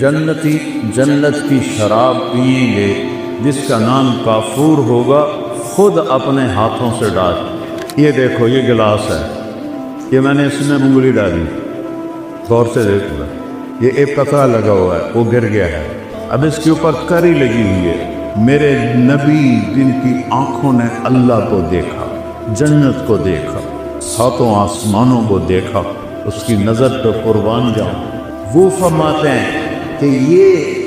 جنتی جنت کی شراب پئیں گے جس کا نام کافور ہوگا، خود اپنے ہاتھوں سے ڈال۔ یہ دیکھو، یہ گلاس ہے، یہ میں نے اس میں انگلی ڈالی، غور سے دیکھو، یہ ایک قطرہ لگا ہوا ہے، وہ گر گیا ہے، اب اس کے اوپر کری لگی ہوئی ہے۔ میرے نبی جن کی آنکھوں نے اللہ کو دیکھا، جنت کو دیکھا، ساتوں آسمانوں کو دیکھا، اس کی نظر پہ قربان جاؤں، وہ فرماتے ہیں کہ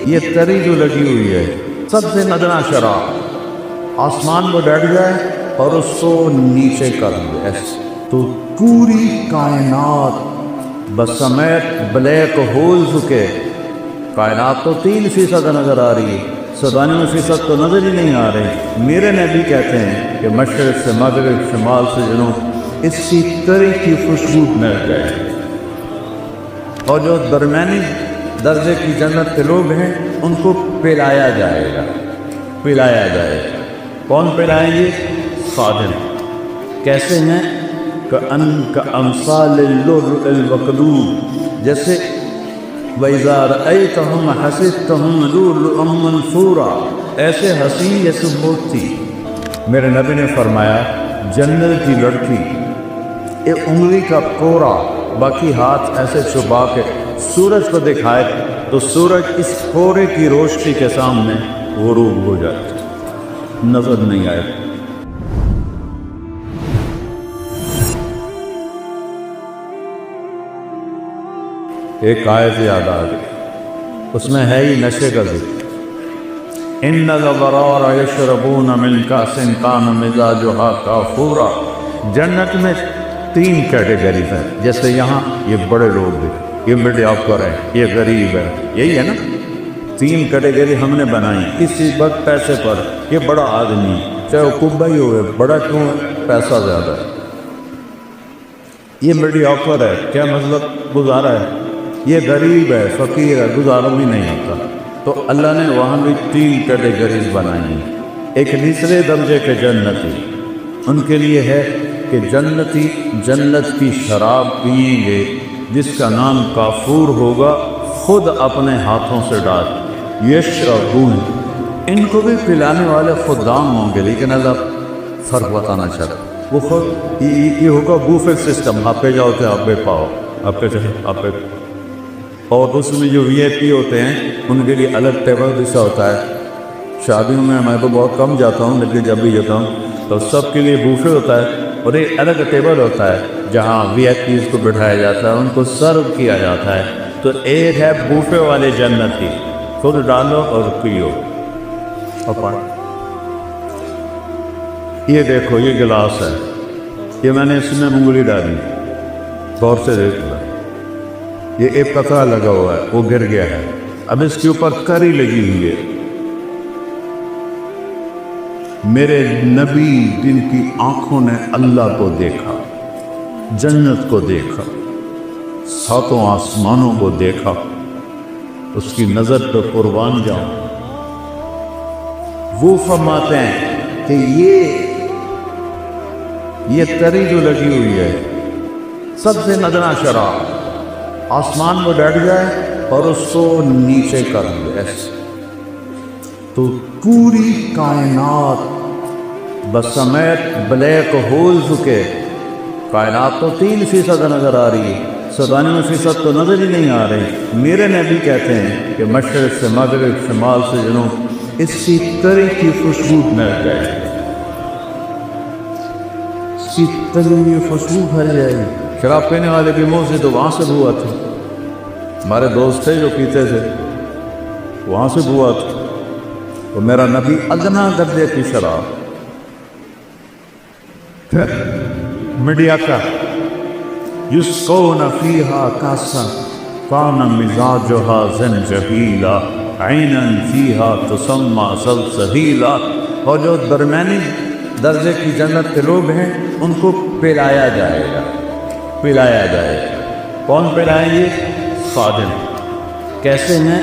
یہ تری جو لگی ہوئی ہے، سب سے ندنا شراب آسمان کو ڈٹ جائے اور اس کو نیچے کر دے ایسے، تو پوری کائنات بسمیت بلیک ہولز کے، کائنات تو 3% نظر آ رہی ہے، 97% تو نظر ہی نہیں آ رہے۔ میرے نبی کہتے ہیں کہ مشرق سے مغرب، شمال سے جنوب، اس کی تری کی خوشبو مل جائے، اور جو درمیانی درجے کی جنت کے لوگ ہیں ان کو پلایا جائے گا، پلایا جائے گا۔ کون پلائیں گے؟ خادم۔ کیسے ہیں؟ کَأَمْثَالِ اللُّؤْلُؤِ الْمَكْنُونِ، جیسے وَإِذَا رَأَيْتَهُمْ حَسِبْتَهُمْ لُؤْلُؤًا مَّنثُورًا، ایسے حسین جیسے موتی۔ میرے نبی نے فرمایا جنت کی لڑکی ایک انگلی کا کوڑا، باقی ہاتھ ایسے چھپا کے سورج کو دکھائے تو سورج اس کوڑے کی روشنی کے سامنے غروب ہو جاتا، نظر نہیں آئے۔ ایک آیت یاد آ گئی، اس میں ہے ہی نشے کا ذکر، ان الابرار یشربون من کأس کان مزاجها کافورا۔ جنت میں 3 کیٹیگریز ہیں، جیسے یہاں یہ بڑے لوگ ہیں، یہ میڈیا آپر ہے، یہ غریب ہے، یہی ہے نا، 3 کیٹیگری ہم نے بنائی کسی وقت پیسے پر۔ یہ بڑا آدمی چاہے وہ کبا ہی ہوئے، بڑا کیوں ہے؟ پیسہ زیادہ ہے۔ یہ میڈیا آپر ہے، کیا مطلب؟ گزارا ہے۔ یہ غریب ہے، فقیر ہے، گزارا بھی نہیں ہوتا۔ تو اللہ نے وہاں بھی 3 کیٹیگریز بنائی ہیں۔ ایک نچلے درجے کے جنتی، ان کے لیے ہے کہ جنتی جنت کی شراب پئیں گے جس کا نام کافور ہوگا، خود اپنے ہاتھوں سے ڈال۔ یشربون، ان کو بھی پلانے والے خدام ہوں گے، لیکن اللہ فرق بتانا چاہتا، وہ خود یہ ہوگا بوفے سسٹم، آپ پہ جاؤ تو آپ پہ پاؤ، آپ پہ چاہے آپ پہ، اور اس میں جو وی آئی پی ہوتے ہیں ان کے لیے الگ ٹیبل جیسا ہوتا ہے۔ شادیوں میں میں تو بہت کم جاتا ہوں، لیکن جب بھی جاتا ہوں تو سب کے لیے بوفے ہوتا ہے، اور ایک الگ ٹیبل ہوتا ہے جہاں وی آئی پیز کو بٹھایا جاتا ہے، ان کو سرو کیا جاتا ہے۔ تو ایک ہے بوفے والے جنتی، خود ڈالو اور پیو اور پڑھ۔ یہ دیکھو، یہ گلاس ہے، یہ میں نے اس میں انگلی ڈالی، غور سے دیکھو، یہ ایک قطرہ لگا ہوا ہے، وہ گر گیا ہے، اب اس کے اوپر کری لگی ہوئی ہے۔ میرے نبی جن کی آنکھوں نے اللہ کو دیکھا، جنت کو دیکھا، ساتوں آسمانوں کو دیکھا، اس کی نظر پہ قربان جاؤں، وہ فرماتے ہیں کہ یہ تری جو لگی ہوئی ہے، سب سے ندنا شراب آسمان کو ڈٹ جائے اور اس کو نیچے کر دے ایسے، تو پوری کائنات بسمیت بلیک ہولز کے، کائنات تو 3% نظر آ رہی ہے، 97% تو نظر ہی نہیں آ رہے۔ میرے نبی کہتے ہیں کہ مشرق سے مغرب، شمال سے جنوب، اس کی تری کی خوشبو مل جائے، اس کی تری کی خوشبو بھر جائے گی۔ شراب پینے والے کے منہ سے تو وہاں سے بو آتی، ہمارے دوست تھے جو پیتے تھے، وہاں سے بو آتی، تو میرا نبی ادنا درجے کی شراب، پھر میڈیا کا یسقون فیہا کاسا کان مزاجہا زنجبیلا عینا فیہا تسمى سلسبیلا۔ اور جو درمیانی درجے کی جنت کے لوگ ہیں ان کو پلایا جائے گا، پلایا جائے گا۔ کون پلائیں گے؟ خادم۔ کیسے ہیں؟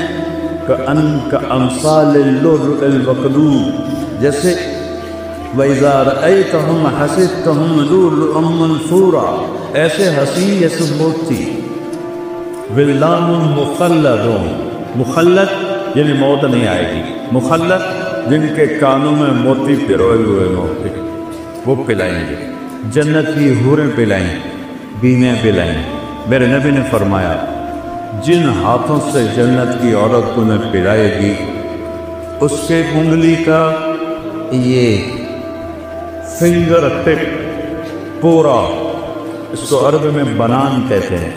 کَأَمْثَالِ اللُّؤْلُؤِ الْمَكْنُونِ، جیسے وَإِذَا رَأَيْتَهُمْ حَسِبْتَهُمْ لُؤْلُؤًا مَّنثُورًا، ایسے حسین جیسے موتی۔ وِلْدَانٌ مُخَلَّدُونَ، مخلد یعنی موت نہیں آئے گی، مخلد جن کے کانوں میں موتی پروئے ہوئے موتی وہ پلائیں گے، جنت کی حوریں پلائیں، بیویاں پلائیں۔ میرے نبی نے فرمایا جن ہاتھوں سے جنت کی عورت کو نے پلائے گی اس کے انگلی کا یہ فنگر ٹپ پورا، اس کو عربی میں بنان کہتے ہیں،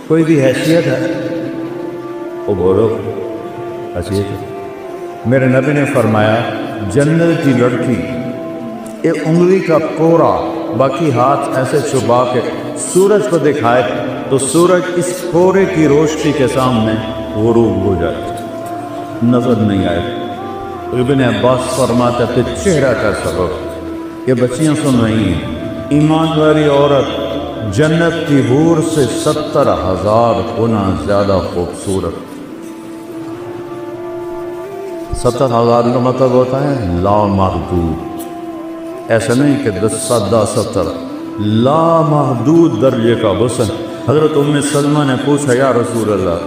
کوئی بھی حیثیت ہے وہ بولو حیثیت ہے۔ میرے نبی نے فرمایا جنت کی لڑکی ایک انگلی کا پورا، باقی ہاتھ ایسے چھپا کے سورج کو دکھائے تو سورج اس پورے کی روشنی کے سامنے غروب ہو جائے، نظر نہیں آئے۔ ابن عباس فرماتے تھے چہرہ کا سبب، یہ بچیاں سن رہی ہیں، ایمان والی عورت جنت کی حور سے 70,000 گنا زیادہ خوبصورت۔ 70,000 کا مطلب ہوتا ہے لامحدود، ایسا نہیں کہ 10 لامحدود درجے کا حسن۔ حضرت ام سلمہ نے پوچھا یا رسول اللہ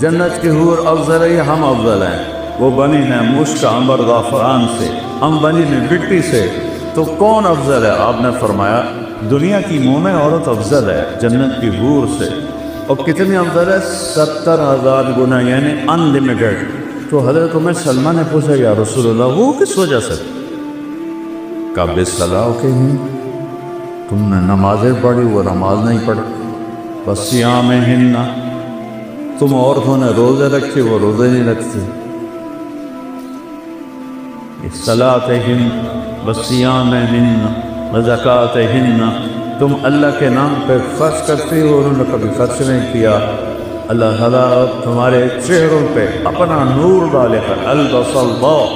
جنت کی حور افضل ہے یا ہم افضل ہیں؟ وہ بنی ہیں مشک عنبر زعفران سے، ہم بنی ہیں مٹی سے، تو کون افضل ہے؟ آپ نے فرمایا دنیا کی مومن عورت افضل ہے جنت کی حور سے۔ اور کتنی افضل ہے؟ 70,000 گنا، یعنی ان لمیٹڈ۔ تو حضرت ام سلمہ نے پوچھا یا رسول اللہ وہ کس وجہ سے؟ کہا بالصلاح کہ تم نے نمازیں پڑھی وہ نماز نہیں پڑھی، وصیامہن تم عورتوں نے روزے رکھے وہ روزے نہیں رکھتے، صلاتہن وصیامہن وزکاتہن تم اللہ کے نام پہ خرچ کرتے ہو، انہوں نے کبھی خرچ نہیں کیا۔ اللہ تعالیٰ تمہارے چہروں پہ اپنا نور ڈالے کر البس اللہ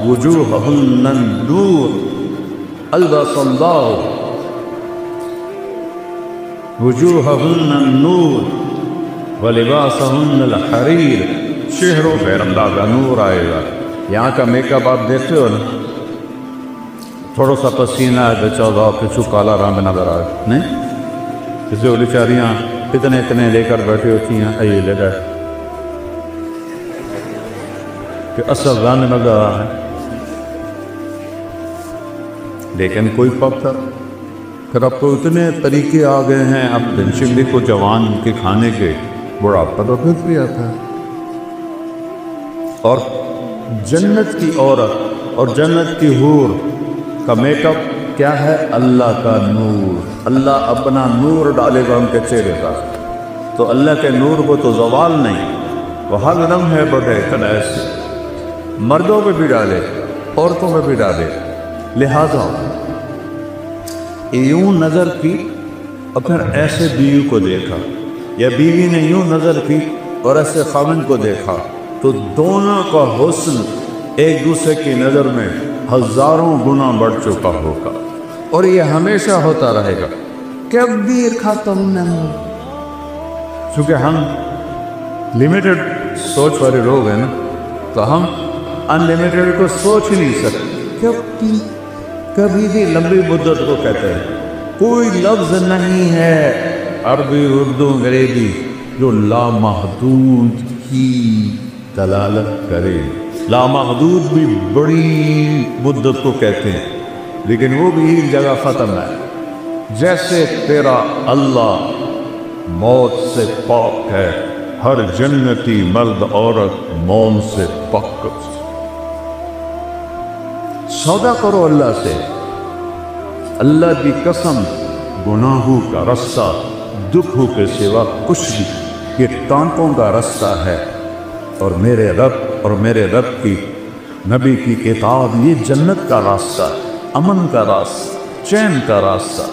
وجوہہن النور، البس اللہ وجوہہن النور ولباسہن الحریر، چہروں پہ اللہ کا نور آئے گا۔ یہاں کا میک اپ آپ دیکھتے ہو نا، تھوڑا سا پسینہ ہے تو چودہ کچھ کالا رنگ نظر آئے نہیں، کسی وہ بیچاریاں اتنے لے کر بیٹھی ہوتی ہیں، یہ لے گئے کہ اصل رنگ نظر آ رہا ہے، لیکن کوئی پکتا پھر اب تو اتنے طریقے آ گئے ہیں، اب دنچنڈی کو جوان کے کھانے کے بڑھاپا تو پھر بھی آتا ہے۔ اور جنت کی عورت اور جنت کی حور کا میک اپ کیا ہے؟ اللہ کا نور، اللہ اپنا نور ڈالے گا ان کے چہرے پر، تو اللہ کے نور کو تو زوال نہیں، وہ ہر رنگ ہے بڑے کلائے سے، مردوں پہ بھی ڈالے عورتوں پہ بھی ڈالے۔ لہذا یوں نظر کی اور پھر ایسے بیوی کو دیکھا، یا بیوی نے یوں نظر کی اور ایسے خاوند کو دیکھا، تو دونوں کا حسن ایک دوسرے کی نظر میں ہزاروں گنا بڑھ چکا ہوگا، اور یہ ہمیشہ ہوتا رہے گا، کبھی ختم نہیں۔ چونکہ ہم لمیٹڈ سوچ والے لوگ ہیں نا، تو ہم ان لمیٹڈ کو سوچ ہی نہیں سکتے، کبھی بھی لمبی مدت کو کہتے ہیں۔ کوئی لفظ نہیں ہے عربی اردو انگریزی جو لامحدود کی دلالت کرے۔ لامحدود بھی بڑی مدت کو کہتے ہیں، لیکن وہ بھی ایک جگہ ختم ہے۔ جیسے تیرا اللہ موت سے پاک ہے، ہر جنتی مرد عورت موت سے پاک۔ سودا کرو اللہ سے، اللہ کی قسم گناہوں کا رستہ دکھوں کے سوا کچھ بھی، یہ ٹانٹوں کا رستہ ہے، اور میرے رب کی نبی کی کتاب یہ جنت کا راستہ، امن کا راستہ، چین کا راستہ۔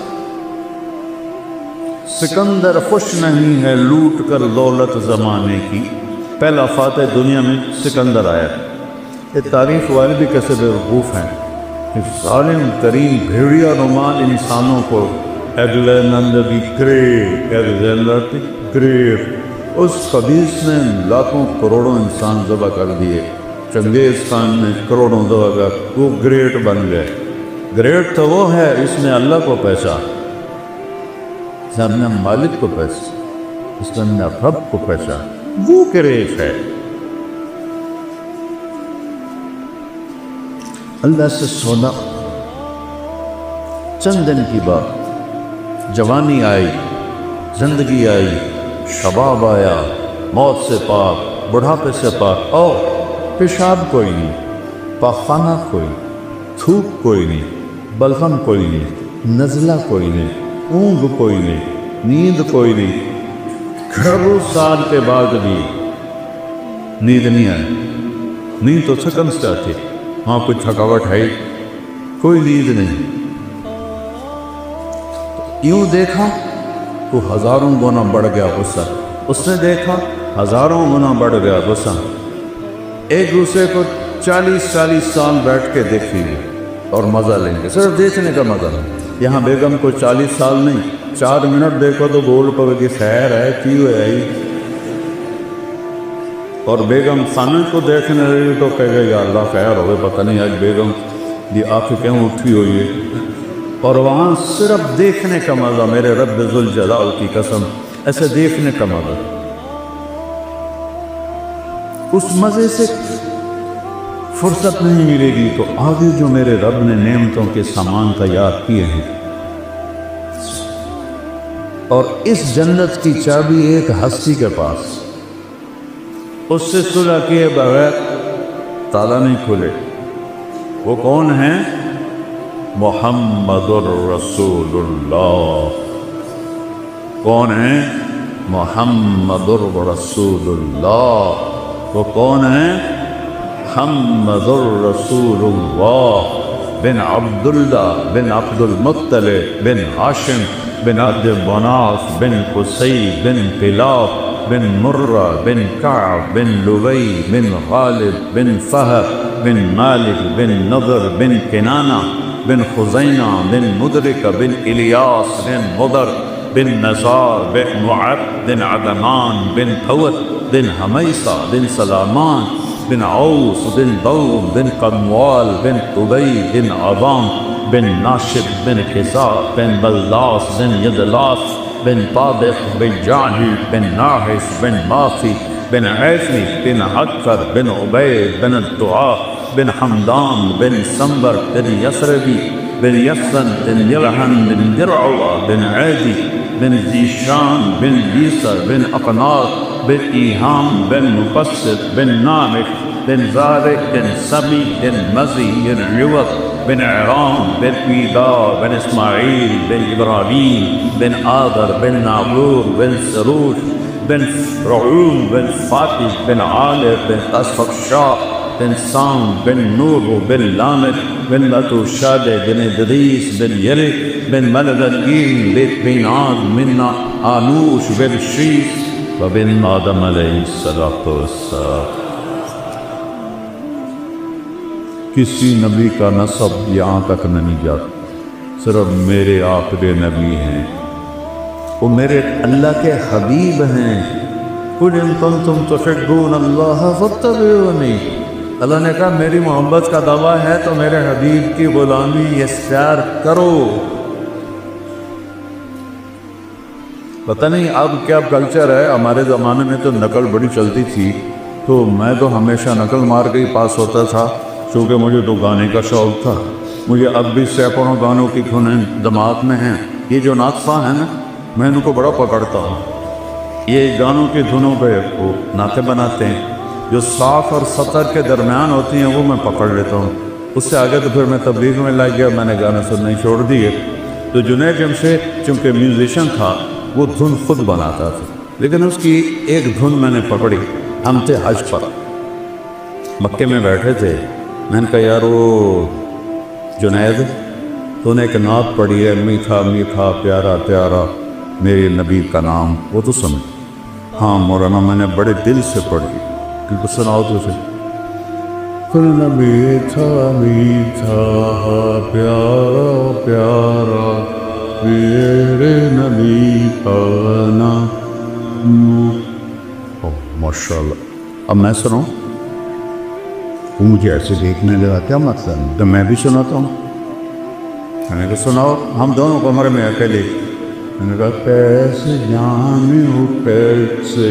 سکندر خوش نہیں ہے لوٹ کر دولت زمانے کی، پہلا فاتح دنیا میں سکندر آیا۔ یہ تعریف والے بھی کیسے بیوقوف ہیں کہ ظالم ترین بھیڑیا نمال انسانوں کو اس خبیث نے لاکھوں کروڑوں انسان ذبح کر دیے، چنگیز خان نے کروڑوں ذبح کر، وہ گریٹ بن گئے۔ گریٹ تو وہ ہے اس نے اللہ کو پہچانا، اس نے اپنے مالک کو پہچانا، اس نے اپنے رب کو پہچانا، وہ گریٹ ہے۔ اللہ سے سونا. چند دن کی بات، جوانی آئی، زندگی آئی، شباب آیا، موت سے پاک، بڑھاپے سے پاک. اور پیشاب کوئی نہیں، پاخانہ کوئی، تھوک کوئی نہیں، بلغم کوئی نہیں، نزلہ کوئی نہیں، اونگ کوئی نہیں، نیند کوئی نہیں. گھروں سال کے بعد بھی نیند نہیں آئی. نیند تو سکن سے آتی، وہاں کوئی تھکاوٹ ہے، کوئی نیند نہیں. یوں دیکھا تو ہزاروں گنا بڑھ گیا غصہ. اس نے دیکھا ہزاروں گنا بڑھ گیا غصہ. ایک دوسرے کو 40 سال بیٹھ کے دیکھیں گے اور مزہ لیں گے، صرف دیکھنے کا مزہ. یہاں بیگم کو 40 سال نہیں، 4 منٹ دیکھو تو بول پڑے گی خیر ہے کیوں ہے. اور بیگم خانہ کو دیکھنے لگی تو کہے گا یا اللہ خیر ہوئے، پتہ نہیں آج بیگم دی آنکھ کیوں اٹھی ہوئی ہے. اور وہاں صرف دیکھنے کا مزہ، میرے رب ذوالجلال کی قسم، ایسے دیکھنے کا مزہ. اس مزے سے فرصت نہیں ملے گی تو آگے جو میرے رب نے نعمتوں کے سامان تیار کیے ہیں. اور اس جنت کی چابی ایک ہستی کے پاس، اس سے صلح کیے بغیر تالا نہیں کھلے. وہ کون ہیں؟ محمد الرسول اللہ. کون ہیں؟ محمد الرسول اللہ. وہ کون ہیں؟ محمد الرسول اللہ بن عبداللہ بن عبد المطلب بن ہاشم بن عبد مناف بن قصی بن کلاب بن مرہ بن کعب بن لبی بن غالب بن فہر بن مالک بن نضر بن کنانہ بن خزینہ بن مدرک بن الیاس بن مضر بن نزار بن معد بن عدنان بن حوت بن حمیصہ بن سلامان بن عوس بن دوم بن قنوال بن قبی بن عظام بن ناشب بن خزاء بن بلاس بن یدلاس بن طابق بن جاہی بن ناحس بن ماسی بن عیسی بن حکر بن عبید بن الدعاء بن حمدان بن سنبر بن یسربی بن یسن بن یلحن بن درعوہ بن عیدی بن زیشان بن بیسر بن اقناط بن ایہام بن مقصد بن نامک بن زارق بن سبی بن مزی بن عوض بن عرام بن عیدا بن اسماعیل بن ابراہیم بن آدر بن نابور بن سروش بن رعوم بن فاتح بن عالر بن اسفقشاء بن سام بن نور بن لامد بن لتوشاد بن ادریس بن یلک بن ملدین بن عاد بن آنوش بن شیس وبن آدم علیہ السلام. کسی نبی کا نسب یہاں تک نہیں جاتا، صرف میرے آخری نبی ہیں. وہ میرے اللہ کے حبیب ہیں. قُلْ إِن كُنتُمْ تُحِبُّونَ اللَّهَ فَاتَّبِعُونِي. اللہ نے کہا میری محبت کا دعویٰ ہے تو میرے حبیب کی غلامی اختیار کرو. پتہ نہیں اب کیا کلچر ہے. ہمارے زمانے میں تو نقل بڑی چلتی تھی، تو میں تو ہمیشہ نقل مار کے ہی پاس ہوتا تھا، چونکہ مجھے تو گانے کا شوق تھا. مجھے اب بھی سینکڑوں گانوں کی دھنیں دماغ میں ہیں. یہ جو ناطفہ ہیں نا، میں ان کو بڑا پکڑتا ہوں. یہ گانوں کی دھنوں پہ وہ نعتیں بناتے ہیں، جو صاف اور سطر کے درمیان ہوتی ہیں وہ میں پکڑ لیتا ہوں. اس سے آگے تو پھر میں تبلیغ میں لگ گیا، میں نے گانے سننے چھوڑ دیے. تو جنید جمشید چونکہ میوزیشین تھا، وہ دھن خود بناتا تھا، لیکن اس کی ایک دھن میں نے پکڑی. ہم تھے حج پر، مکے میں بیٹھے تھے. میں نے کہا یار وہ جنید تو نے ایک نعت پڑھی ہے، میٹھا میٹھا پیارا پیارا میرے نبی کا نام، وہ تو سن. ہاں مولانا میں نے بڑے دل سے پڑھی، کیونکہ سناؤ تو سے. میٹھا میٹھا پیارا پیارا میرے نبی کا نام. ماشاء اللہ. اب میں سناؤں؟ وہ مجھے ایسے دیکھنے لگا، کیا مقصد؟ تو میں بھی سناتا ہوں. میں نے کہا سناؤ. ہم دونوں کمرے میں اکیلے. میں نے کہا کیسے جانے ہو کیسے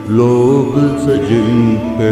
لوگ تھے جن کے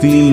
3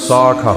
60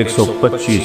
125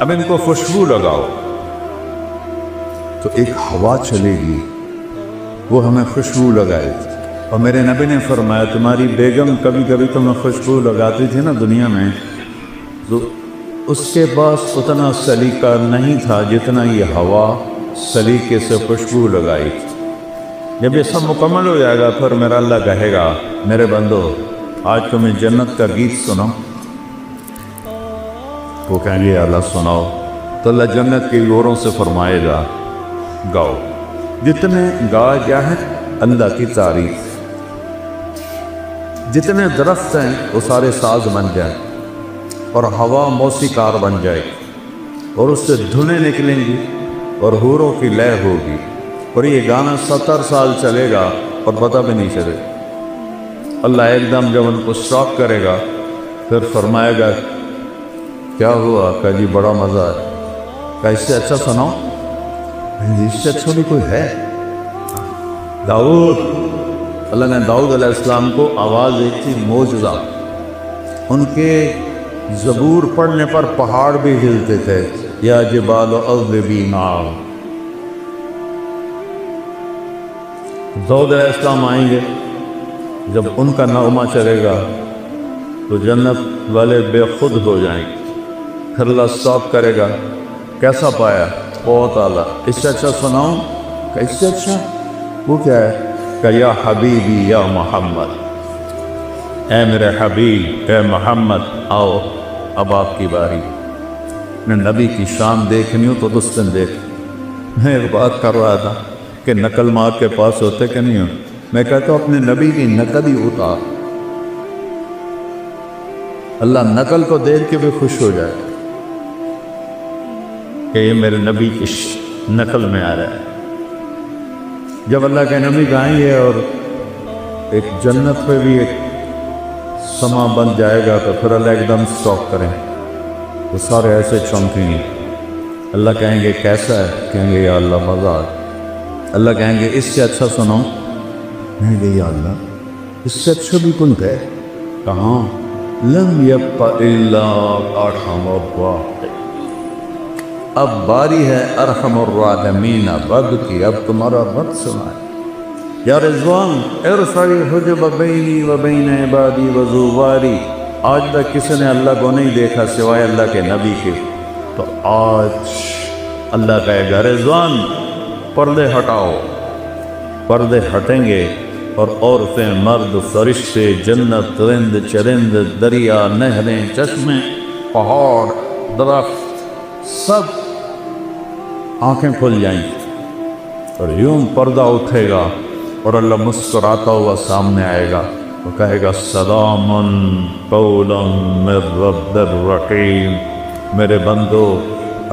اب ان کو خوشبو لگاؤ، تو ایک ہوا چلے گی، وہ ہمیں خوشبو لگائے گی۔ اور میرے نبی نے فرمایا تمہاری بیگم کبھی کبھی تمہیں خوشبو لگاتی تھی نا دنیا میں، تو اس کے پاس اتنا سلیقہ نہیں تھا جتنا یہ ہوا سلیقے سے خوشبو لگائی تھی۔ جب یہ سب مکمل ہو جائے گا پھر میرا اللہ کہے گا میرے بندو آج تمہیں جنت کا گیت سناؤں؟ وہ کہیں گے اللہ سناؤ، تو اللہ جنت کے گوروں سے فرمائے گا گاؤ۔ جتنے گا کیا ہے اللہ کی تعریف، جتنے درخت ہیں وہ سارے ساز بن جائیں اور ہوا موسیقار بن جائے گی اور اس سے دھنیں نکلیں گی اور حوروں کی لے ہوگی، اور یہ گانا 70 سال چلے گا اور پتہ بھی نہیں چلے گا۔ اللہ ایک دم جب ان کو اسٹاپ کرے گا پھر فرمائے گا کیا ہوا؟ کہ جی بڑا مزہ ہے۔ کہ اس سے اچھا سناؤ؟ اس سے اچھا بھی کوئی ہے؟ داؤد، اللہ نے داؤد علیہ السلام کو آواز دی تھی معجزہ، ان کے زبور پڑھنے پر پہاڑ بھی ہلتے تھے، یا جبال اوبی معاہ۔ داؤد علیہ السلام آئیں گے، جب ان کا نغمہ چلے گا تو جنت والے بے خود ہو جائیں گے، پھر اللہ اسٹاپ کرے گا، کیسا پایا؟ بہت اعلیٰ، اس سے اچھا سناؤں؟ کہ اس سے اچھا؟ وہ کیا ہے؟ کہ یا حبیبی یا محمد، اے میرے حبیب اے محمد آؤ اب آپ کی باری۔ میں نبی کی شان دیکھنی ہوں تو دستن دیکھ۔ میں ایک بات کر رہا تھا کہ نقل مار کے پاس ہوتے کہ نہیں ہو، میں کہتا ہوں اپنے نبی کی نقل ہی اتار، اللہ نقل کو دیکھ کے بھی خوش ہو جائے کہ یہ میرے نبی کی نقل میں آ رہا ہے۔ جب اللہ کے نبی گائیں گے اور ایک جنت پہ بھی ایک سما بن جائے گا تو پھر اللہ ایک دم سٹاپ کریں تو سارے ایسے چمکیں گے۔ اللہ کہیں گے کیسا ہے؟ کہیں گے یا اللہ مزہ آ۔ اللہ کہیں گے اس سے اچھا سناؤں؟ کہیں گے یا اللہ اس سے اچھا بھی کن ہے؟ کہاں؟ لم یبق الا ارحم الراحمین، اب باری ہے ارحم الراحمین رب کی، اب تمہارا رب سنائے۔ یا رضوان ارفع الحجب بینی و بین عبادی و زواری، آج تک کسی نے اللہ کو نہیں دیکھا سوائے اللہ کے نبی کے، تو آج اللہ کہے گا رضوان پردے ہٹاؤ، پردے ہٹیں گے اور عورتیں مرد فرشتے جنت رند چرند دریا نہریں چشمے پہاڑ درخت سب آنکھیں کھل جائیں اور یوں پردہ اٹھے گا اور اللہ مسکراتا ہوا سامنے آئے گا، وہ کہے گا سلام قولا من رب الرحیم، میرے بندو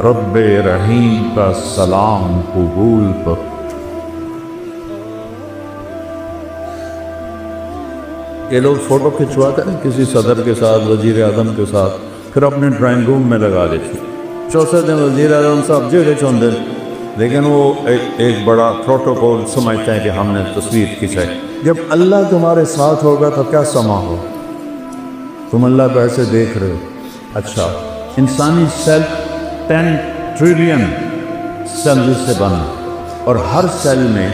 رب رحیم کا سلام قبول کر۔ یہ لوگ فوٹو کھنچواتے ہیں کسی صدر کے ساتھ، وزیر اعظم کے ساتھ، پھر اپنے ڈرائنگ روم میں لگا دیتے، چوتھے دن وزیر اعظم صاحب جیڑے چوندے، لیکن وہ ایک بڑا پروٹوکول سمجھتے ہیں کہ ہم نے تصویر کھنچائی۔ جب اللہ تمہارے ساتھ ہوگا تو کیا سما ہو؟ تم اللہ کو ایسے دیکھ رہے ہو۔ اچھا، انسانی سیل 10 ٹریلین سیل سے بنا اور ہر سیل میں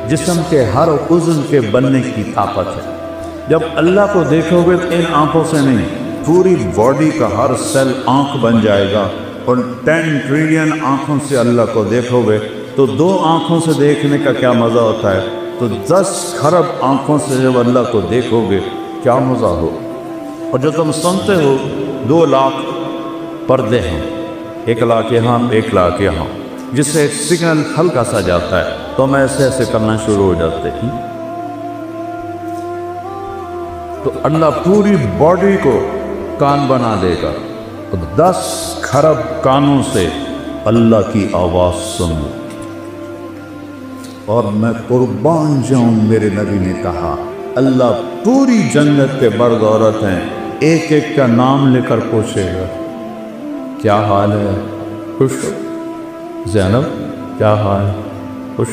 جسم کے ہر عضو کے بننے کی طاقت ہے۔ جب اللہ کو دیکھو گے ان آنکھوں سے نہیں، پوری باڈی کا ہر سیل آنکھ بن جائے گا، اور 10 ٹریلین آنکھوں سے اللہ کو دیکھو گے تو 2 آنکھوں سے دیکھنے کا کیا مزہ ہوتا ہے، تو 10 کھرب آنکھوں سے جب اللہ کو دیکھو گے کیا مزہ ہو۔ اور جو تم سنتے ہو 2 لاکھ پردے ہیں، 1 لاکھ یہاں 1 لاکھ یہاں، جس سے ایک سگنل ہلکا سا جاتا ہے تو ہم ایسے ایسے کرنا شروع ہو جاتے ہیں۔ تو اللہ پوری باڈی کو کان بنا دے گا، 10 کھرب کانوں سے اللہ کی آواز سنو۔ اور میں قربان جاؤں، میرے نبی نے کہا اللہ پوری جنت کے مرد عورت ہیں، ایک ایک کا نام لے کر پوچھے گا کیا حال ہے؟ خوش ہو؟ زینب کیا حال ہے؟ خوش؟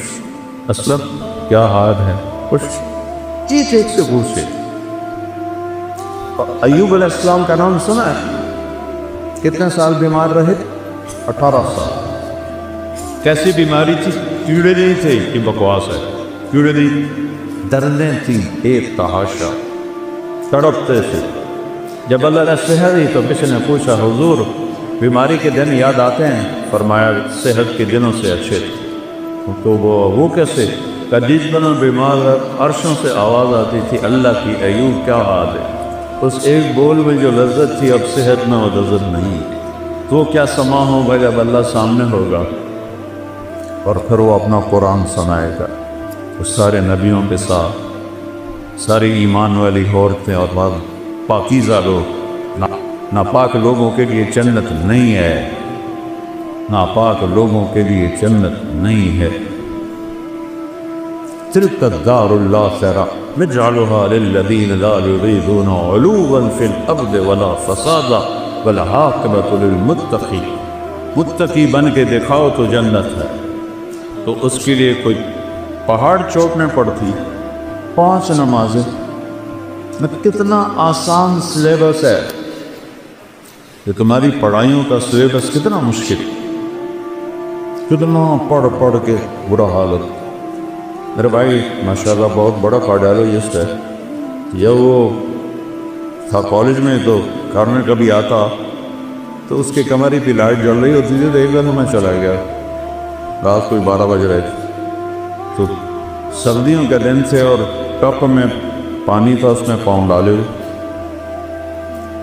اسلم کیا حال ہے؟ خوش؟ ایک ایک سے پوچھے۔ ایوب علیہ السلام کا نام سنا ہے؟ کتنے سال بیمار رہے؟ 18 سال. کیسی بیماری تھی؟ کیڑے نہیں تھے کہ بکواس ہے، کیڑے نہیں، درنیں تھیں ایک تحاشا، تڑپتے تھے. جب اللہ نے صحت دی تو کسی نے پوچھا حضور بیماری کے دن یاد آتے ہیں؟ فرمایا صحت کے دنوں سے اچھے تھے. تو وہ کیسے؟ قدیس بن بیمار، عرشوں سے آواز آتی تھی اللہ کی ایوب کیا حال ہے. اس ایک بول میں جو لذت تھی اب صحت میں وہ لذت نہیں. تو کیا سما ہوگا جب اللہ سامنے ہوگا اور پھر وہ اپنا قرآن سنائے گا. اس سارے نبیوں کے ساتھ ساری ایمان والی عورتیں اور بعض پاکیزہ لوگ. ناپاک لوگوں کے لیے جنت نہیں ہے، ناپاک لوگوں کے لیے جنت نہیں ہے. تلک الدار الآخرہ نجعلها للذین لا یریدون علوا فی الارض ولا فسادا والعاقبۃ للمتقین. متقی بن کے دکھاؤ تو جنت ہے. تو اس کے لیے کوئی پہاڑ چوٹنے پڑتی. 5 نمازیں میں کتنا آسان سلیبس ہے. یہ تمہاری پڑھائیوں کا سلیبس کتنا مشکل، کتنا پڑھ کے برا حالت. میرے بھائی ماشاءاللہ بہت بڑا کارڈیالوجسٹ ہے. یہ وہ تھا کالج میں تو گھر میں کبھی آتا تو اس کے کمرے پہ لائٹ جل رہی ہوتی تھی تو ایک دن میں چلا گیا. رات کوئی 12 بج رہے تھے تو سردیوں کے دن سے اور ٹپ میں پانی تھا، اس میں پاؤں ڈالے ہوئے.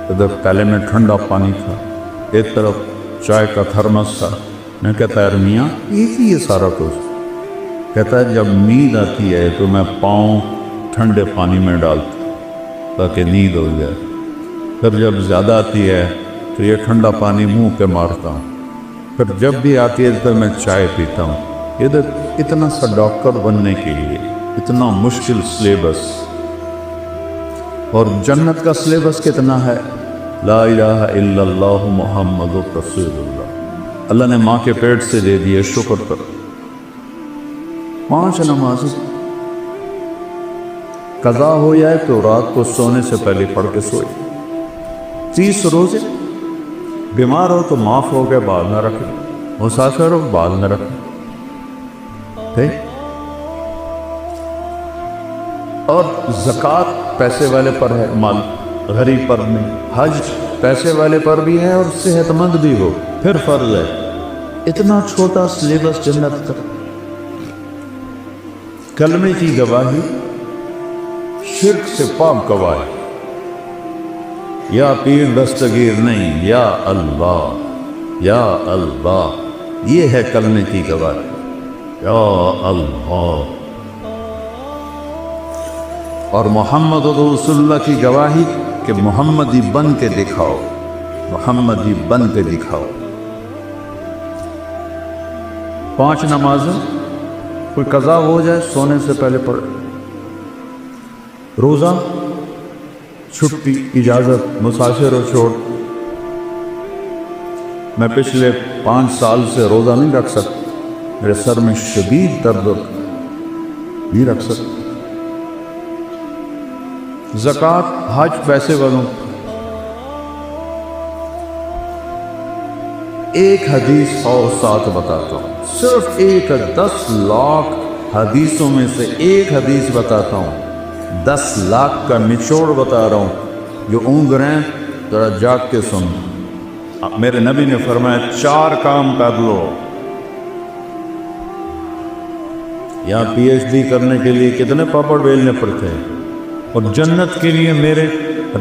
ادھر پہلے میں ٹھنڈا پانی تھا، ایک طرف چائے کا تھرمس تھا. میں کہتا ہے میاں یہ سارا کچھ. کہتا ہے جب نیند آتی ہے تو میں پاؤں ٹھنڈے پانی میں ڈالتا تاکہ نیند ہو جائے. پھر جب زیادہ آتی ہے تو یہ ٹھنڈا پانی منہ پہ مارتا ہوں. پھر جب بھی آتی ہے تو میں چائے پیتا ہوں. ادھر اتنا سا ڈاکٹر بننے کے لیے اتنا مشکل سلیبس. اور جنت کا سلیبس کتنا ہے؟ لا الہ الا اللہ محمد رسول اللہ. اللہ نے ماں کے پیٹ سے دے دیے، شکر کر. 5 نمازیں قضا ہو جائے تو رات کو سونے سے پہلے پڑھ کے سوئے. 30 روزے. بیمار ہو تو معاف ہو گئے، بال نہ رکھے. مسافر ہو بال نہ رکھے. اور زکوٰۃ پیسے والے پر ہے، مال غریب پر نہیں. حج پیسے والے پر بھی ہے اور صحت مند بھی ہو پھر فرض ہے. اتنا چھوٹا سلیبس جنت کا. کلمے کی گواہی شرک سے پاک گواہی. یا پیر دستگیر نہیں، یا اللہ یا اللہ. یہ ہے کلمے کی گواہی، یا اللہ. اور محمد رسول اللہ کی گواہی کہ محمدی بن کے دکھاؤ، محمدی بن کے دکھاؤ. 5 نمازیں کوئی قضا ہو جائے سونے سے پہلے پڑھے. روزہ چھٹی اجازت، مسافر ہو چھوڑ. میں پچھلے 5 سال سے روزہ نہیں رکھ سکتا، میرے سر میں شدید درد نہیں رکھ سکتا. زکوٰۃ حج پیسے والوں. ایک حدیث اور ساتھ بتاتا ہوں، صرف ایک 10 لاکھ حدیثوں میں سے ایک حدیث بتاتا ہوں. 10 لاکھ کا نچوڑ بتا رہا ہوں. جو اونگ رہے ہیں ذرا جاگ کے سن. میرے نبی نے فرمایا 4 کام کر لو. یہاں پی ایچ ڈی کرنے کے لیے کتنے پاپڑ بیلنے پڑتے ہیں، اور جنت کے لیے میرے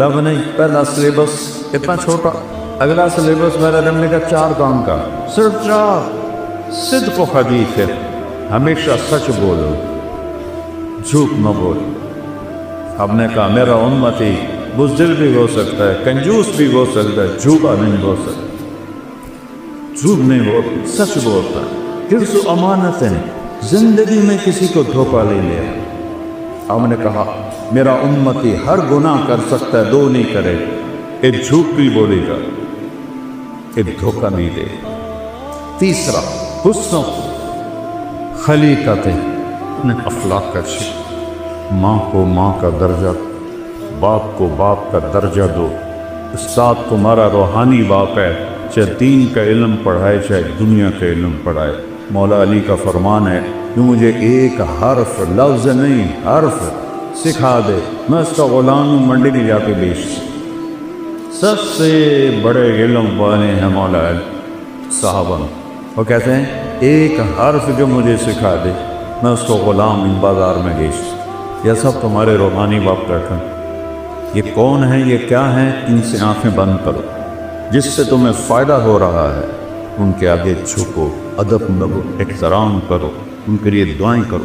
رب نے پہلا سلیبس اتنا چھوٹا، اگلا سلیبس میرے رب نے کہا 4 کام کا، صرف 4. صدق و حدیث ہے، ہمیشہ سچ بولو، جھوٹ نہ بولو. اب نے کہا میرا امتی بزدل بھی ہو سکتا ہے، کنجوس بھی ہو سکتا ہے، جھوٹا نہیں ہو سکتا. جھوٹ نہیں بولتا، سچ بولتا ہے. حفظ و امانت ہے، زندگی میں کسی کو دھوکہ نہیں لے. ہم نے کہا میرا امتی ہر گناہ کر سکتا ہے، 2 نہیں کرے. ایک جھوٹ بھی بولے گا، ایک دھوکہ نہیں دے. تیسرا حسن خلیقت اپنے اخلاق کا شکر. ماں کو ماں کا درجہ، باپ کو باپ کا درجہ دو. استاد تمہارا روحانی باپ ہے، چاہے دین کا علم پڑھائے چاہے دنیا کا علم پڑھائے۔ مولا علی کا فرمان ہے کہ مجھے ایک حرف، لفظ نہیں حرف سکھا دے، میں اس کا غلام ہوں، منڈی میں جا کے بیچ۔ سب سے بڑے علم والے ہیں مولا علی صحابہ، وہ کہتے ہیں ایک حرف جو مجھے سکھا دے میں اس کو غلام بازار میں بیچ۔ یہ سب تمہارے روحانی باپ بیٹھے، یہ کون ہیں، یہ کیا ہیں، ان سے آنکھیں بند کرو، جس سے تمہیں فائدہ ہو رہا ہے ان کے آگے جھکو، ادب کرو، احترام کرو، ان کے لیے دعائیں کرو۔